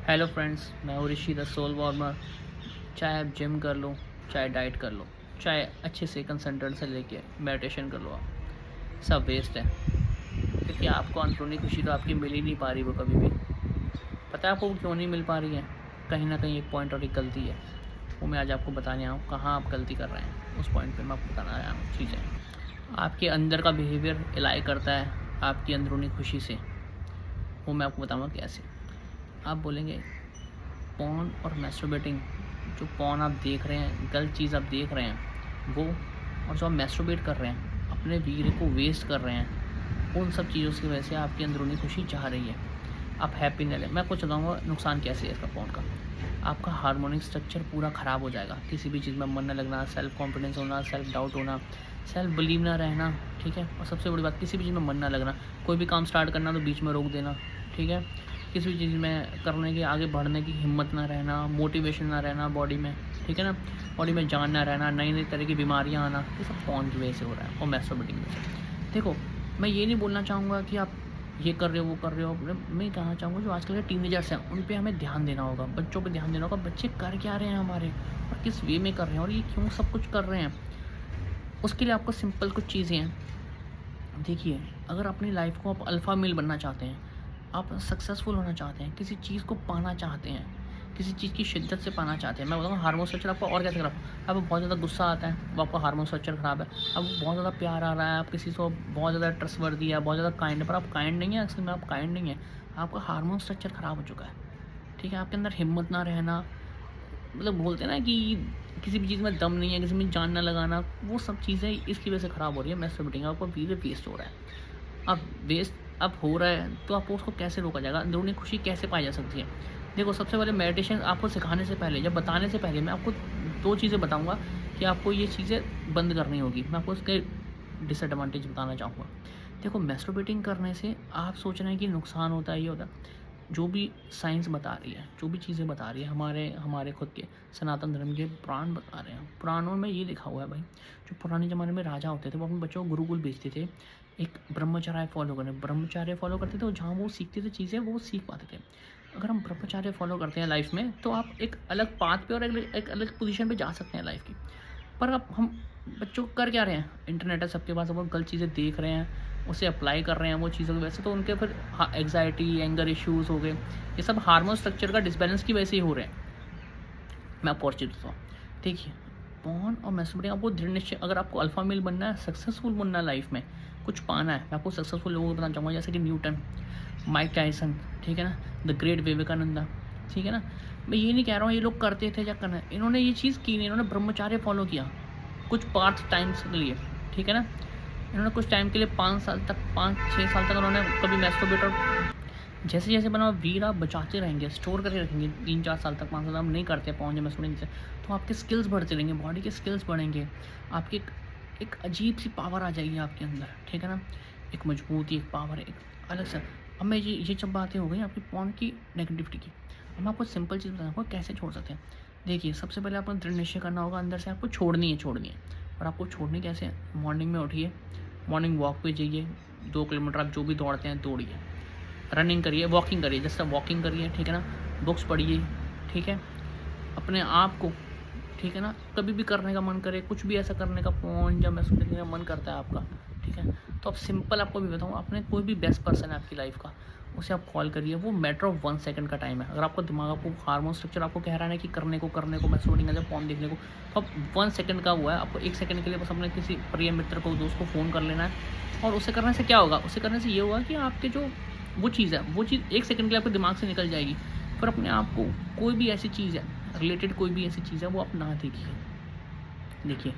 Hello friends, मैं हूँ ऋषि the soul warmer. चाहे आप जिम कर लो, चाहे डाइट कर लो, चाहे अच्छे से कंसंट्रेट से लेके मेडिटेशन कर लो, आप सब वेस्ट है। क्योंकि आपको अंदरूनी खुशी तो आपकी मिल ही नहीं पा रही वो कभी भी। पता है आपको वो क्यों नहीं मिल पा रही है? कहीं ना कहीं एक पॉइंट और एक गलती है। वो मैं आज आपको बताने आया हूँ, कहाँ आप गलती कर रहे हैं। उस पॉइंट पे मैं आपको बताना आया हूँ चीज़ें। आपके अंदर का बिहेवियर इलाई करता है आपकी अंदरूनी खुशी से। वो मैं आपको बताऊँगा कैसे। आप बोलेंगे पॉर्न और मैस्टरबेटिंग, जो पॉर्न आप देख रहे हैं, गलत चीज़ आप देख रहे हैं वो, और जो आप मैस्टरबेट कर रहे हैं, अपने वीर्य को वेस्ट कर रहे हैं, उन सब चीज़ों की वजह से आपकी अंदरूनी खुशी चाह रही है। आप हैप्पी नहीं रहे। मैं आपको बताऊँगा नुकसान कैसे है इसका पॉर्न का। आपका हार्मोनिक स्ट्रक्चर पूरा ख़राब हो जाएगा। किसी भी चीज़ में मन न लगना, सेल्फ कॉन्फिडेंस होना, सेल्फ डाउट होना, सेल्फ बिलीव ना रहना, ठीक है। और सबसे बड़ी बात, किसी भी चीज़ में मन ना लगना। कोई भी काम स्टार्ट करना तो बीच में रोक देना, ठीक है। किसी भी चीज़ में करने की, आगे बढ़ने की हिम्मत ना रहना, मोटिवेशन ना रहना बॉडी में, ठीक है ना। बॉडी में जान ना रहना, नई नई तरह की बीमारियाँ आना, ये सब पॉर्न की वजह से हो रहा है और मैस्टरबेटिंग की वजह से। देखो, मैं ये नहीं बोलना चाहूँगा कि आप ये कर रहे हो, वो कर रहे हो। मैं कहना चाहूँगा जो आजकल के टीनेजर्स हैं उन पे हमें ध्यान देना होगा, बच्चों पे ध्यान देना होगा। बच्चे कर क्या रहे हैं हमारे, और किस वे में कर रहे हैं, और ये क्यों सब कुछ कर रहे हैं। उसके लिए आपको सिंपल कुछ चीज़ें हैं। देखिए, अगर अपनी लाइफ को आप अल्फ़ा मेल बनना चाहते हैं, आप सक्सेसफुल होना चाहते हैं, किसी चीज़ को पाना चाहते हैं, किसी चीज़ की शिद्दत से पाना चाहते हैं, मैं बताऊँगा हार्मोन स्ट्रक्चर आपका और कैसे खराब। आपको बहुत ज़्यादा गुस्सा आता है, वो आपका हार्मोन स्ट्रक्चर खराब है। आपको बहुत ज़्यादा प्यार आ रहा है, आप किसी को बहुत ज़्यादा ट्रस्टवर्दी है, बहुत ज़्यादा काइंड है, पर आप काइंड नहीं है, असल में आप काइंड नहीं है। आपका हार्मोन स्ट्रक्चर खराब हो चुका है, ठीक है। आपके अंदर हिम्मत ना रहना, मतलब बोलते हैं ना कि किसी भी चीज़ में दम नहीं है, किसी में जान ना लगाना, वो सब चीज़ें इसकी वजह से ख़राब हो रही है। मैस्टरबेटिंग, आपका वीर्य वेस्ट हो रहा है। अब वेस्ट अब हो रहा है तो आपको उसको कैसे रोका जाएगा, अंदरूनी खुशी कैसे पाई जा सकती है। देखो, सबसे पहले मेडिटेशन आपको सिखाने से पहले, जब बताने से पहले मैं आपको 2 चीज़ें बताऊँगा कि आपको ये चीज़ें बंद करनी होगी। मैं आपको उसके डिसएडवांटेज बताना चाहूँगा। देखो, मैस्टरबेटिंग करने से आप सोच रहे हैं कि नुकसान होता है, ये होता है। जो भी साइंस बता रही है, जो भी चीज़ें बता रही है, हमारे हमारे खुद के सनातन धर्म के पुराण बता रहे हैं। पुराणों में ये लिखा हुआ है भाई, जो पुराने ज़माने में राजा होते थे वो अपने बच्चों को गुरुकुल भेजते थे, एक ब्रह्मचर्य फॉलो करते थे, और जहाँ वो सीखते थे चीज़ें वो सीख पाते थे। अगर हम ब्रह्मचर्य फॉलो करते हैं लाइफ में, तो आप एक अलग पाथ पे और एक अलग पोजीशन पे जा सकते हैं लाइफ की। पर अब हम बच्चों को कर क्या रहे हैं, इंटरनेट है सबके पास, अब वो गलत चीज़ें देख रहे हैं, उसे अप्लाई कर रहे हैं वो चीज़ों की वजह से, तो उनके फिर एंग्जाइटी, एंगर इश्यूज़ हो गए। ये सब हार्मोन स्ट्रक्चर का डिसबैलेंस की वजह से ही हो रहे हैं। मैं आपको और चीज़ बताऊँ, देखिए, पॉर्न और मैस्टरबेटिंग, आपको दृढ़ निश्चय, अगर आपको अल्फा मेल बनना है, सक्सेसफुल बनना है लाइफ में, कुछ पाना है, मैं आपको सक्सेसफुल लोगों को बताना चाहूँगा, जैसे कि न्यूटन, माइक टाइसन, ठीक है ना, द ग्रेट विवेकानंदा, ठीक है ना। मैं ये नहीं कह रहा हूँ ये लोग करते थे या करना, इन्होंने ये चीज़ की नहीं, इन्होंने ब्रह्मचार्य फॉलो किया कुछ पार्थ टाइम्स के लिए, ठीक है ना। इन्होंने कुछ टाइम के लिए 5 साल तक, 5-6 साल तक उन्होंने कभी मैस्टरबेट, और जैसे जैसे बना वीर आप बचाते रहेंगे, स्टोर करके रखेंगे, 3-4 साल तक, 5 साल हम नहीं करते पहुँच मैस्टरबेटिंग से, तो आपके स्किल्स बढ़ते रहेंगे, बॉडी के स्किल्स बढ़ेंगे। आपकी एक अजीब सी पावर आ जाएगी आपके अंदर, ठीक है ना। एक मजबूती, एक पावर, एक अलग सा। अब मैं ये सब बातें हो गई आपकी पॉन की नेगेटिविटी की। अब मैं आपको सिंपल चीज़ बताऊँगा कैसे छोड़ सकते हैं। देखिए, सबसे पहले आपको दृढ़ निश्चय करना होगा अंदर से, आपको छोड़नी है। और आपको छोड़नी कैसे है? मॉर्निंग में उठिए, मॉर्निंग वॉक पे जाइए, 2 किलोमीटर आप जो भी दौड़ते हैं दौड़िए, रनिंग करिए, वॉकिंग करिए, जैसे वॉकिंग करिए, ठीक है ना। बुक्स पढ़िए, ठीक है। अपने आप को, ठीक है ना, कभी भी करने का मन करे, कुछ भी ऐसा करने का फ़ोन जब महसूस करने का मन करता है आपका, ठीक है, तो आप सिंपल, आपको भी बताऊँ, अपने कोई भी बेस्ट पर्सन है आपकी लाइफ का, उसे आप कॉल करिए। वो मैटर ऑफ 1 सेकंड का टाइम है। अगर आपको दिमाग, आपको हार्मोन स्ट्रक्चर आपको कह रहा है कि करने को मैं शूटिंग है, फ़ोन देखने को, तो आप 1 सेकंड का हुआ है, आपको 1 सेकंड के लिए बस अपने किसी प्रिय मित्र को, दोस्त को फ़ोन कर लेना है। और उसे करने से क्या होगा? उसे करने से ये होगा कि आपके जो वो चीज़ है, वो चीज़ 1 सेकंड के लिए आपके दिमाग से निकल जाएगी। फिर अपने आप को, कोई भी ऐसी चीज़ है रिलेटेड, कोई भी ऐसी चीज़ है, वो आप ना देखिए। देखिए,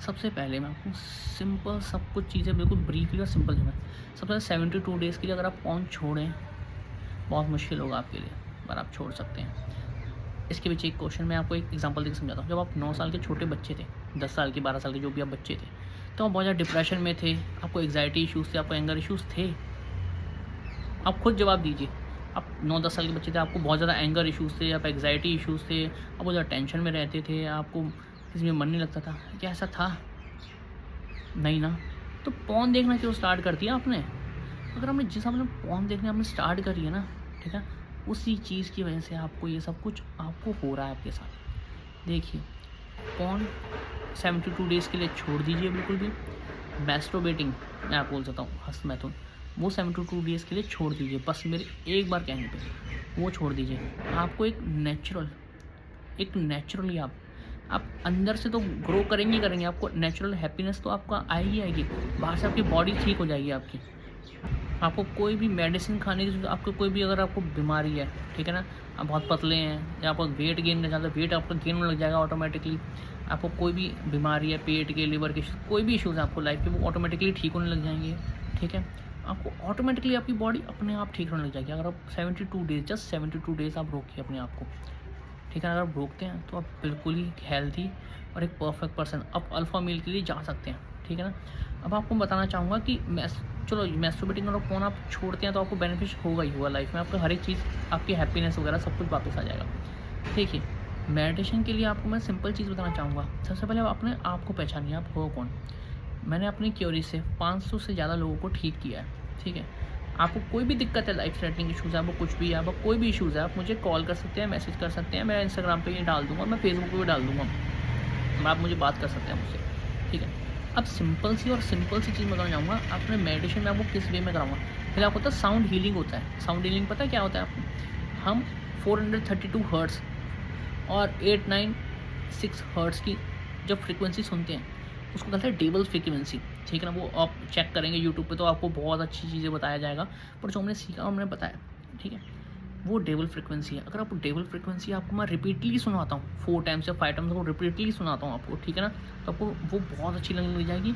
सबसे पहले मैं आपको सिंपल सब कुछ चीज़ें बिल्कुल ब्रीफली और सिंपल समझ, सबसे पहले 72 डेज़ के लिए अगर आप फ़ोन छोड़ें, बहुत मुश्किल होगा आपके लिए, पर आप छोड़ सकते हैं। इसके पीछे एक क्वेश्चन, मैं आपको एक एग्जांपल देकर समझाता हूँ। जब आप 9 साल के छोटे बच्चे थे, 10 साल के, 12 साल के, जो भी आप बच्चे थे, तो आप बहुत ज़्यादा डिप्रेशन में थे, आपको एंग्जायटी इश्यूज़ थे, आपको एंगर इश्यूज़ थे। आप खुद जवाब दीजिए। आप 9-10 साल के बच्चे थे, आपको बहुत ज़्यादा एंगर इश्यूज़ थे, आप एंग्जायटी इश्यूज़ थे, आप बहुत ज़्यादा टेंशन में रहते थे, आपको किसी में मन नहीं लगता था, क्या ऐसा था? नहीं ना? तो पॉर्न देखना क्यों स्टार्ट कर दिया आपने? अगर आपने जिस आपने पॉर्न देखना आपने स्टार्ट करी है ना, ठीक है? उसी चीज़ की वजह से आपको ये सब कुछ आपको हो रहा है आपके साथ। देखिए, पॉर्न 72 डेज़ के लिए छोड़ दीजिए बिल्कुल भी। मैस्टरबेटिंग मैं आप बोल सकता हूँ, हस्तमैथुन, वो 72 डेज़ के लिए छोड़ दीजिए, बस मेरे एक बार कहने पे वो छोड़ दीजिए। आपको एक नेचुरली आप अंदर से तो ग्रो करेंगे ही करेंगे, आपको नेचुरल हैप्पीनेस तो आपका आएगी आएगी, बाहर से आपकी बॉडी ठीक हो जाएगी आपकी। आपको कोई भी मेडिसिन खाने की ज़रूरत, आपको कोई भी अगर आपको बीमारी है, ठीक है ना, आप बहुत पतले हैं या आपको वेट गेन करना चाहते हैं, वेट आपका गेन होने लग जाएगा ऑटोमेटिकली। आपको कोई भी बीमारी है, पेट के, लिवर के, कोई भी इश्यूज़ है आपको लाइफ के, वो ऑटोमेटिकली ठीक होने लग जाएंगे, ठीक है। आपको ऑटोमेटिकली आपकी बॉडी अपने आप ठीक होने लग जाएगी अगर आप 72 डेज़, जस्ट 72 डेज़ आप रोकिए अपने आप को, ठीक है। अगर आप रोकते हैं तो आप बिल्कुल ही हेल्थी और एक परफेक्ट पर्सन, आप अल्फ़ा मेल के लिए जा सकते हैं, ठीक है ना। अब आपको बताना चाहूँगा कि चलो मैस्टरबेटिंग और फ़ोन आप छोड़ते हैं तो आपको बेनिफिट होगा ही होगा लाइफ में, आपका हर एक चीज़, आपकी हैप्पीनेस वगैरह सब कुछ वापस आ जाएगा। देखिए, मेडिटेशन के लिए आपको मैं सिंपल चीज़ बताना चाहूँगा। सबसे पहले आप अपने आप को पहचानिए, आप हो कौन। मैंने अपनी क्यूरी से 500 से ज़्यादा लोगों को ठीक किया है, ठीक है। आपको कोई भी दिक्कत है, लाइफ थ्रेटनिंग इशूज़ है, आपको कुछ भी है, आपको कोई भी इशूज़ है, आप मुझे कॉल कर सकते हैं, मैसेज कर सकते हैं, मैं इंस्टाग्राम पे ये डाल दूँगा, मैं फेसबुक पे भी डाल दूँगा, आप मुझे बात कर सकते हैं मुझसे, ठीक है। अब सिंपल सी चीज़ बताना चाहूँगा। आपने मेडिटेशन में आपको किस वे में कराऊँगा, पहले आपको होता है साउंड हीलिंग होता है। साउंड हीलिंग पता है क्या होता है आपको? हम 432 हर्ट्ज़ और 896 हर्ट्ज़ की जब फ्रीक्वेंसी सुनते हैं, उसको कहते हैं डेबल फ्रीक्वेंसी, ठीक है ना। वो आप चेक करेंगे यूट्यूब पे तो आपको बहुत अच्छी चीज़ें बताया जाएगा, पर जो हमने सीखा हमने बताया, ठीक है, वो डेबल फ्रीक्वेंसी है। अगर आपको डेबल फ्रीक्वेंसी आपको मैं रिपीटली सुनाता हूँ 4 टाइम्स या 5 टाइम्स आपको रिपीटली सुनाता हूँ आपको, ठीक है ना, तो आपको वो बहुत अच्छी लगने लग जाएगी।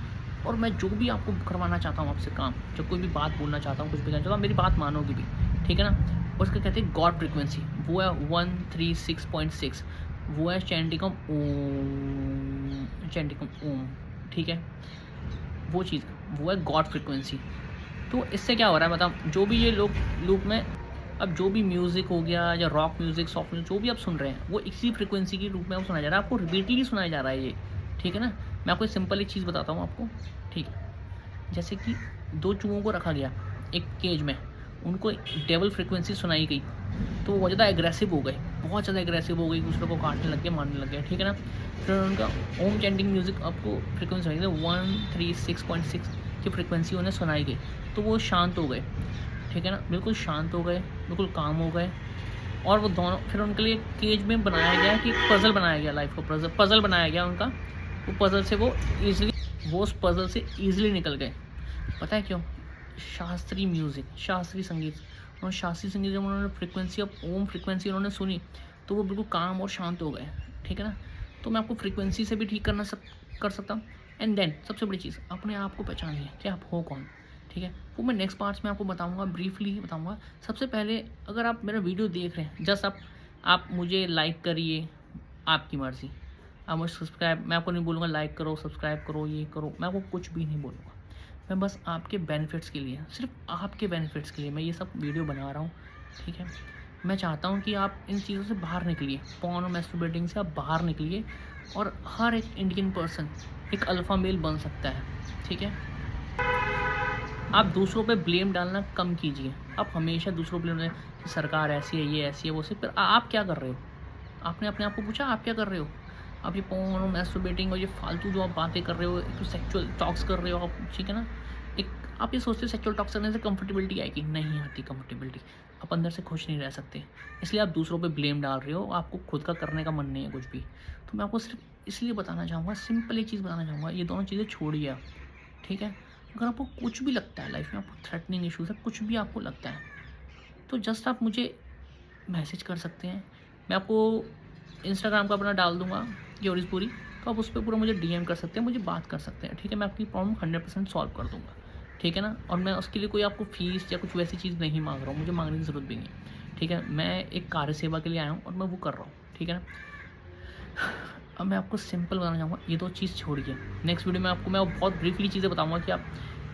और मैं जो भी आपको करवाना चाहता हूँ आपसे काम, जब कोई भी बात बोलना चाहता हूँ, कुछ भी करना चाहता हूँ, मेरी बात मानोगे भी, ठीक है ना। और उसका कहते हैं गॉड फ्रीक्वेंसी, वो है 136.6, वो है चैंटिकम ओम, ठीक है, वो चीज़ वो है गॉड फ्रीक्वेंसी। तो इससे क्या हो रहा है, मतलब जो भी ये लोग लूप में, अब जो भी म्यूज़िक हो गया या रॉक म्यूज़िक, सॉफ्ट म्यूज़िक, जो भी आप सुन रहे हैं, वो इसी फ्रीक्वेंसी के रूप में आपको सुनाया जा रहा है, आपको रिपीटली सुनाया जा रहा है ये, ठीक है ना। मैं आपको सिंपल एक चीज़ बताता हूँ आपको, ठीक है। जैसे कि 2 चूहों को रखा गया एक केज में, उनको डेबल फ्रीक्वेंसी सुनाई गई, तो वो बहुत ज़्यादा एग्रेसिव हो गए, बहुत ज़्यादा एग्रेसिव हो गई, दूसरे को काटने लग गए, मारने लग गए, ठीक है ना। फिर उनका ओम चैंटिंग म्यूज़िक आपको फ्रीक्वेंसी सुनाई गई, 136.6 की फ्रीक्वेंसी उन्हें सुनाई गई, तो वो शांत हो गए, ठीक है ना, बिल्कुल शांत हो गए, बिल्कुल काम हो गए। और वो दोनों फिर उनके लिए केज में बनाया गया कि पज़ल बनाया गया, लाइफ को पज़ल बनाया गया उनका। वो पज़ल से वो उस पज़ल से ईज़िली निकल गए। पता है क्यों? शास्त्रीय म्यूज़िक, शास्त्रीय संगीत, और शास्त्रीय संगीत जब उन्होंने फ्रीक्वेंसी ऑफ ओम फ्रीक्वेंसी उन्होंने सुनी, तो वो बिल्कुल काम और शांत हो गए, ठीक है ना। तो मैं आपको फ्रीक्वेंसी से भी ठीक कर सकता हूँ। एंड देन सबसे बड़ी चीज़, अपने आप को पहचानिए कि आप हो कौन, ठीक है। वो मैं नेक्स्ट पार्ट्स में आपको बताऊंगा, ब्रीफली बताऊंगा। सबसे पहले अगर आप मेरा वीडियो देख रहे हैं, जस्ट आप मुझे लाइक करिए, आपकी मर्ज़ी। आप मुझे सब्सक्राइब, मैं आपको नहीं बोलूँगा लाइक करो, सब्सक्राइब करो, ये करो, मैं आपको कुछ भी नहीं बोलूँगा। मैं बस आपके बेनिफिट्स के लिए, सिर्फ आपके बेनिफिट्स के लिए मैं ये सब वीडियो बना रहा हूँ, ठीक है। मैं चाहता हूँ कि आप इन चीज़ों से बाहर निकलिए, पॉर्न और मैस्टरबेटिंग से आप बाहर निकलिए, और हर एक इंडियन पर्सन एक अल्फ़ा मेल बन सकता है, ठीक है। आप दूसरों पे ब्लेम डालना कम कीजिए। आप हमेशा दूसरों पे ब्लेम डालें कि सरकार ऐसी है, ये ऐसी है, वो सिर्फ, फिर आप क्या कर रहे हो? आपने अपने आप को पूछा आप क्या कर रहे हो? आप ये पोर्न और मैस्टरबेटिंग और ये फालतू जो आप बातें कर रहे हो, एक तो सेक्सुअल टॉक्स कर रहे हो आप, ठीक है ना। एक आप ये सोचते हो सेक्सुअल टॉक्स करने से कंफर्टेबिलिटी आएगी, नहीं आती कंफर्टेबिलिटी। आप अंदर से खुश नहीं रह सकते, इसलिए आप दूसरों पे ब्लेम डाल रहे हो, आपको खुद का करने का मन नहीं है कुछ भी। तो मैं आपको सिर्फ इसलिए बताना चाहूँगा, सिंपल एक चीज़ बताना चाहूँगा, ये दोनों चीज़ें छोड़िए आप, ठीक है। अगर आपको कुछ भी लगता है लाइफ में, आपको थ्रेटनिंग इशूज़ है, कुछ भी आपको लगता है, तो जस्ट आप मुझे मैसेज कर सकते हैं। मैं आपको इंस्टाग्राम का अपना डाल दूँगा क्यूरीज पूरी, तो आप उस पर पूरा मुझे डीएम कर सकते हैं, मुझे बात कर सकते हैं, ठीक है। मैं आपकी प्रॉब्लम 100% सॉल्व कर दूँगा, ठीक है ना। और मैं उसके लिए कोई आपको फ़ीस या कुछ वैसी चीज़ नहीं मांग रहा हूँ, मुझे मांगने की ज़रूरत भी नहीं है, ठीक है। मैं एक कार्य सेवा के लिए आया हूँ और मैं वो कर रहा हूँ, ठीक है ना। अब मैं आपको सिंपल बताना चाहूँगा, ये 2 चीज़ छोड़िए। नेक्स्ट वीडियो में आपको मैं बहुत ब्रीफली चीज़ें बताऊँगा कि आप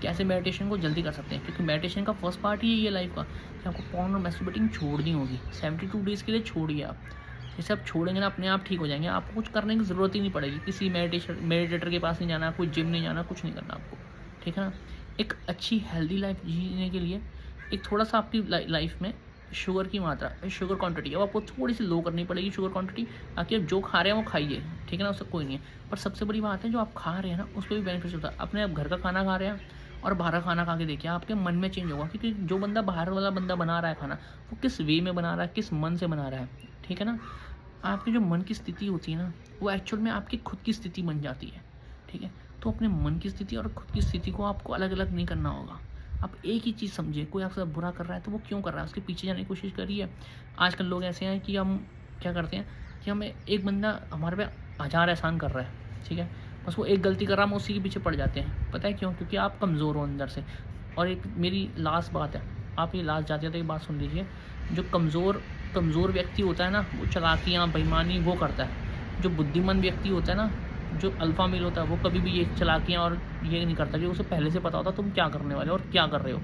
कैसे मेडिटेशन को जल्दी कर सकते हैं, क्योंकि मेडिटेशन का फर्स्ट पार्ट ही है ये लाइफ का, कि आपको पोर्न और मैस्टरबेटिंग छोड़नी होगी। 72 डेज़ के लिए छोड़िए आप। जैसे आप छोड़ेंगे ना, अपने आप ठीक हो जाएंगे, आपको कुछ करने की ज़रूरत ही नहीं पड़ेगी, किसी मेडिटेटर के पास नहीं जाना, कोई जिम नहीं जाना, कुछ नहीं करना आपको, ठीक है ना। एक अच्छी हेल्दी लाइफ जीने के लिए एक थोड़ा सा आपकी लाइफ में शुगर की मात्रा, शुगर क्वांटिटी अब आपको थोड़ी सी लो करनी पड़ेगी शुगर क्वांटिटी, ताकि आप जो खा रहे हैं वो खाइए, ठीक है ना, उससे कोई नहीं है। पर सबसे बड़ी बात है जो आप खा रहे हैं ना उस पर भी बेनिफिट होता है। अपने आप घर का खाना खा रहे हैं और बाहर का खाना खा के देखिए आपके मन में चेंज होगा, क्योंकि जो बंदा बाहर वाला बंदा बना रहा है खाना, वो किस वे में बना रहा है, किस मन से बना रहा है, ठीक है ना। आपकी जो मन की स्थिति होती है ना, वो एक्चुअल में आपकी खुद की स्थिति बन जाती है, ठीक है। तो अपने मन की स्थिति और खुद की स्थिति को आपको अलग अलग नहीं करना होगा। आप एक ही चीज़ समझिए, कोई आपसे बुरा कर रहा है तो वो क्यों कर रहा है, उसके पीछे जाने की कोशिश करिए। आजकल लोग ऐसे हैं कि हम क्या करते हैं कि हमें एक बंदा हमारे पे 1000 एहसान कर रहा है, ठीक है, बस वो एक गलती कर रहा है, हम उसी के पीछे पड़ जाते हैं। पता है क्यों? क्योंकि आप कमज़ोर हो अंदर से। और एक मेरी लास्ट बात है, आप ये लास्ट जाते तो एक बात सुन लीजिए। जो कमज़ोर व्यक्ति होता है ना, वो चालाकियाँ बेईमानी वो करता है। जो बुद्धिमान व्यक्ति होता है ना, जो अल्फ़ा मेल होता है, वो कभी भी ये चालाकियाँ और ये नहीं करता, क्योंकि उसे पहले से पता होता तुम क्या करने वाले हो और क्या कर रहे हो।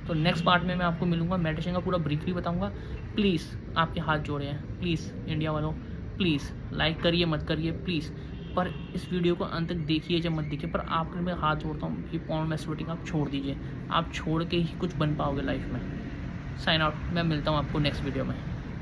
तो नेक्स्ट पार्ट में मैं आपको मिलूँगा, मेडिटेशन का पूरा ब्रीफली बताऊँगा। प्लीज़ आपके हाथ जोड़े हैं, प्लीज़ इंडिया वालों, प्लीज़ लाइक करिए मत करिए प्लीज़, पर इस वीडियो को अंत तक देखिए जब मत देखिए, पर आपके मैं हाथ जोड़ता हूँ कि पॉर्न मैस्टरबेटिंग आप छोड़ दीजिए। आप छोड़ के ही कुछ बन पाओगे लाइफ में। साइन आउट, मैं मिलता हूँ आपको नेक्स्ट वीडियो में।